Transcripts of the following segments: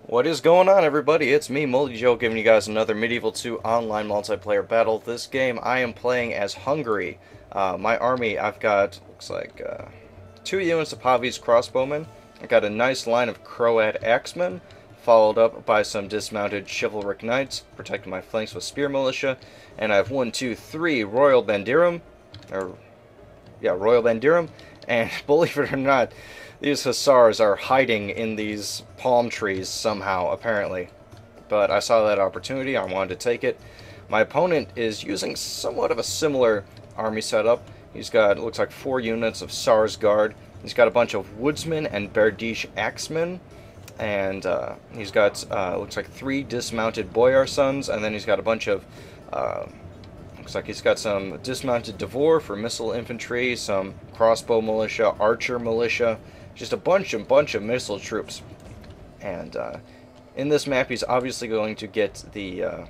What is going on, everybody? It's me, Moldy Joe, giving you guys another Medieval 2 online multiplayer battle. This game I am playing as Hungary. My army, I've got, looks like, 2 units of Pavi's crossbowmen. I've got a nice line of Croat axemen, followed up by some dismounted chivalric knights, protecting my flanks with spear militia. And I have 1, 2, 3 Royal Bandirum, Royal Bandirum, and believe it or not, these hussars are hiding in these palm trees somehow, apparently. But I saw that opportunity, I wanted to take it. My opponent is using somewhat of a similar army setup. He's got, it looks like, 4 units of Sars Guard. He's got a bunch of woodsmen and Berdish axemen. And he's got, looks like, 3 dismounted boyar sons, and then he's got a bunch of looks like he's got some dismounted Devor for missile infantry, some crossbow militia, archer militia, just a bunch of missile troops. And in this map, he's obviously going to get the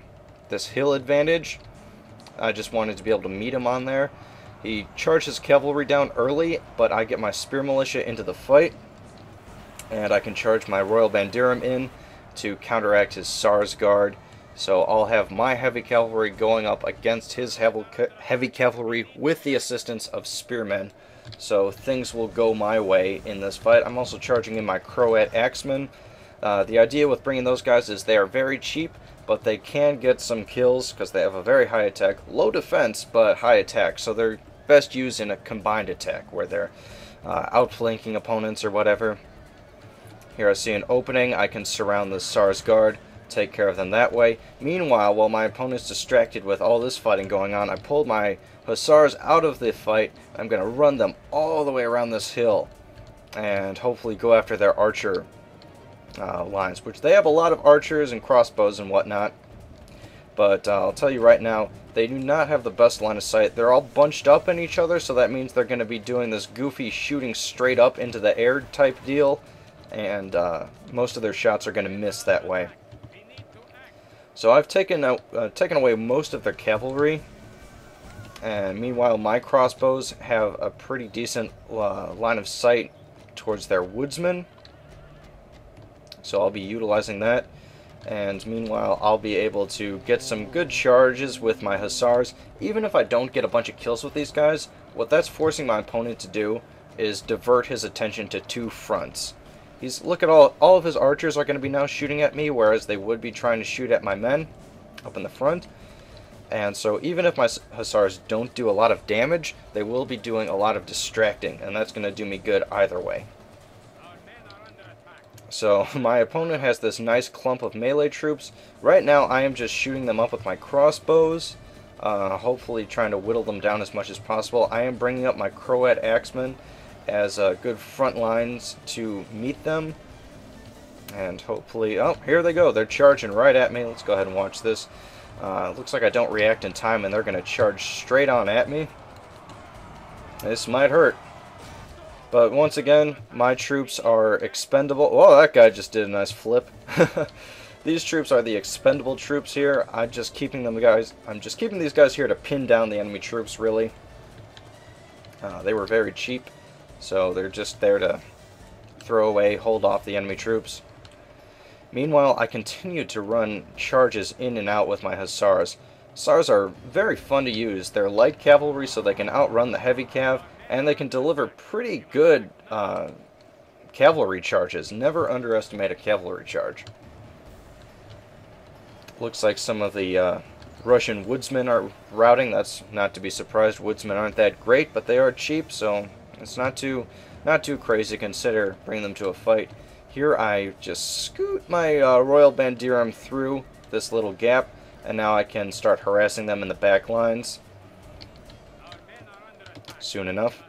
this hill advantage. I just wanted to be able to meet him on there. He charged his cavalry down early, but I get my spear militia into the fight, and I can charge my Royal Bandirum in to counteract his Sars Guard. So I'll have my heavy cavalry going up against his heavy cavalry with the assistance of spearmen. So things will go my way in this fight. I'm also charging in my Croat axemen. The idea with bringing those guys is they are very cheap, but they can get some kills because they have a very high attack. Low defense, but high attack. So they're best used in a combined attack where they're outflanking opponents or whatever. Here I see an opening. I can surround the Sars Guard, take care of them that way. Meanwhile, while my opponent's distracted with all this fighting going on, I pulled my hussars out of the fight. I'm going to run them all the way around this hill and hopefully go after their archer lines, which they have a lot of archers and crossbows and whatnot. But I'll tell you right now, they do not have the best line of sight. They're all bunched up in each other, so that means they're going to be doing this goofy shooting straight up into the air type deal, and most of their shots are going to miss that way. So I've taken away most of their cavalry, and meanwhile my crossbows have a pretty decent line of sight towards their woodsmen. So I'll be utilizing that, and meanwhile I'll be able to get some good charges with my hussars. Even if I don't get a bunch of kills with these guys, what that's forcing my opponent to do is divert his attention to 2 fronts. Look at all of his archers are going to be now shooting at me, whereas they would be trying to shoot at my men up in the front. And so even if my hussars don't do a lot of damage, they will be doing a lot of distracting, and that's going to do me good either way. So my opponent has this nice clump of melee troops. Right now I am just shooting them up with my crossbows, hopefully trying to whittle them down as much as possible. I am bringing up my Croat axemen as good front lines to meet them, and hopefully, oh, here they go, they're charging right at me. Let's go ahead and watch this. Looks like I don't react in time and they're going to charge straight on at me. This might hurt, but once again my troops are expendable. Oh, that guy just did a nice flip. These troops are the expendable troops here. I'm just keeping these guys here to pin down the enemy troops, really. They were very cheap, so they're just there to throw away, hold off the enemy troops. Meanwhile, I continue to run charges in and out with my hussars. Hussars are very fun to use. They're light cavalry, so they can outrun the heavy cav, and they can deliver pretty good cavalry charges. Never underestimate a cavalry charge. Looks like some of the Russian woodsmen are routing. That's not to be surprised. Woodsmen aren't that great, but they are cheap, so it's not too crazy to consider bringing them to a fight. Here I just scoot my Royal Bandirum through this little gap, and now I can start harassing them in the back lines soon enough.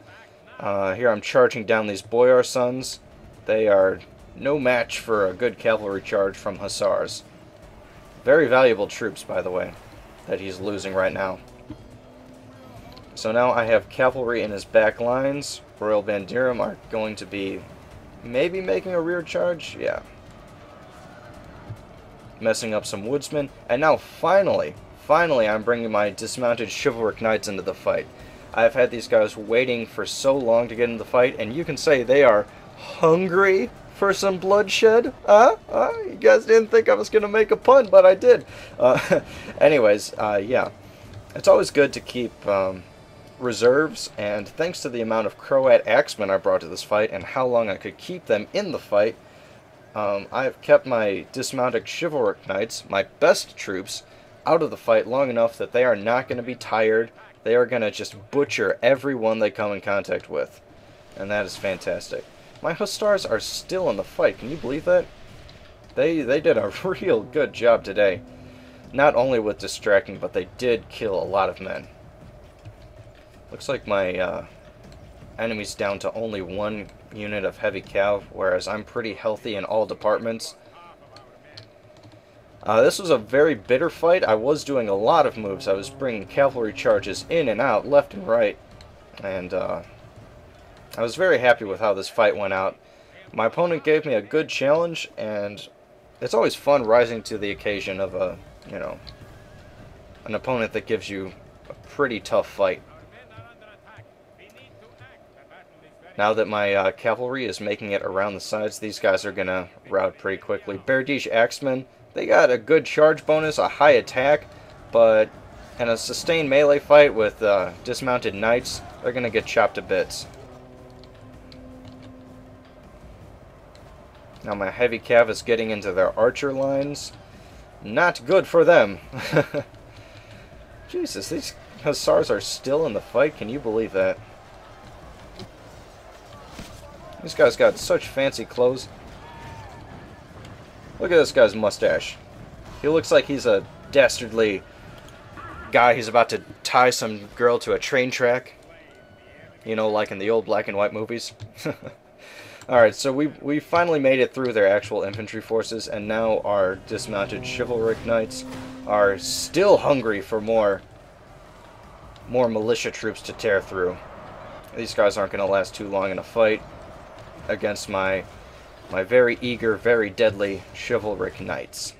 Here I'm charging down these boyar sons. They are no match for a good cavalry charge from hussars. Very valuable troops, by the way, that he's losing right now. So now I have cavalry in his back lines. Royal Bandirum are going to be maybe making a rear charge. Yeah. Messing up some woodsmen. And now finally I'm bringing my dismounted chivalric knights into the fight. I've had these guys waiting for so long to get into the fight, and you can say they are hungry for some bloodshed? You guys didn't think I was going to make a pun, but I did. Anyways, yeah. It's always good to keep reserves, and thanks to the amount of Croat axemen I brought to this fight and how long I could keep them in the fight, I've kept my dismounted chivalric knights, my best troops, out of the fight long enough that they are not going to be tired. They are going to just butcher everyone they come in contact with. And that is fantastic. My Hussars are still in the fight. Can you believe that? They did a real good job today. Not only with distracting, but they did kill a lot of men. Looks like my enemy's down to only one unit of heavy cav, whereas I'm pretty healthy in all departments. This was a very bitter fight. I was doing a lot of moves. I was bringing cavalry charges in and out, left and right. And I was very happy with how this fight went out. My opponent gave me a good challenge, and it's always fun rising to the occasion of a, you know, an opponent that gives you a pretty tough fight. Now that my cavalry is making it around the sides, these guys are going to rout pretty quickly. Berdish Axemen, they got a good charge bonus, a high attack, but in a sustained melee fight with dismounted knights, they're going to get chopped to bits. Now my heavy cav is getting into their archer lines. Not good for them. Jesus, these hussars are still in the fight. Can you believe that? This guy's got such fancy clothes. Look at this guy's mustache. He looks like he's a dastardly guy who's about to tie some girl to a train track. You know, like in the old black and white movies. Alright, so we finally made it through their actual infantry forces, and now our dismounted chivalric knights are still hungry for more militia troops to tear through. These guys aren't going to last too long in a fight against my very eager, very deadly chivalric knights.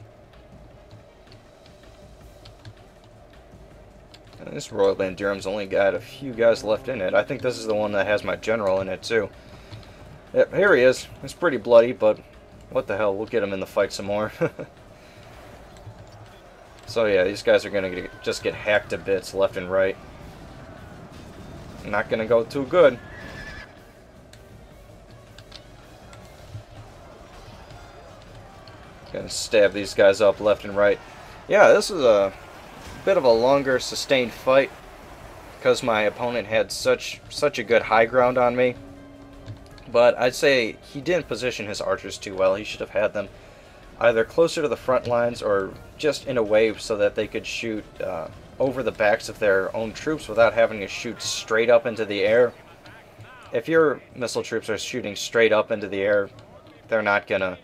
And this Royal Band Durham's only got a few guys left in it. I think this is the one that has my general in it too. Yep, here he is. It's pretty bloody, but what the hell, we'll get him in the fight some more. So yeah, these guys are going to just get hacked to bits left and right. Not going to go too good. Gonna stab these guys up left and right. Yeah, this is a bit of a longer sustained fight because my opponent had such a good high ground on me. But I'd say he didn't position his archers too well. He should have had them either closer to the front lines or just in a wave so that they could shoot over the backs of their own troops without having to shoot straight up into the air. If your missile troops are shooting straight up into the air, they're not gonna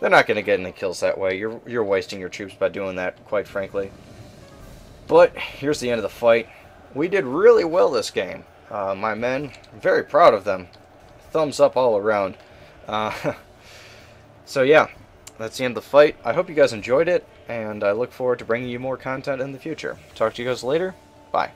get any kills that way. You're wasting your troops by doing that, quite frankly. But here's the end of the fight. We did really well this game. My men, I'm very proud of them. Thumbs up all around. So yeah, that's the end of the fight. I hope you guys enjoyed it, and I look forward to bringing you more content in the future. Talk to you guys later. Bye.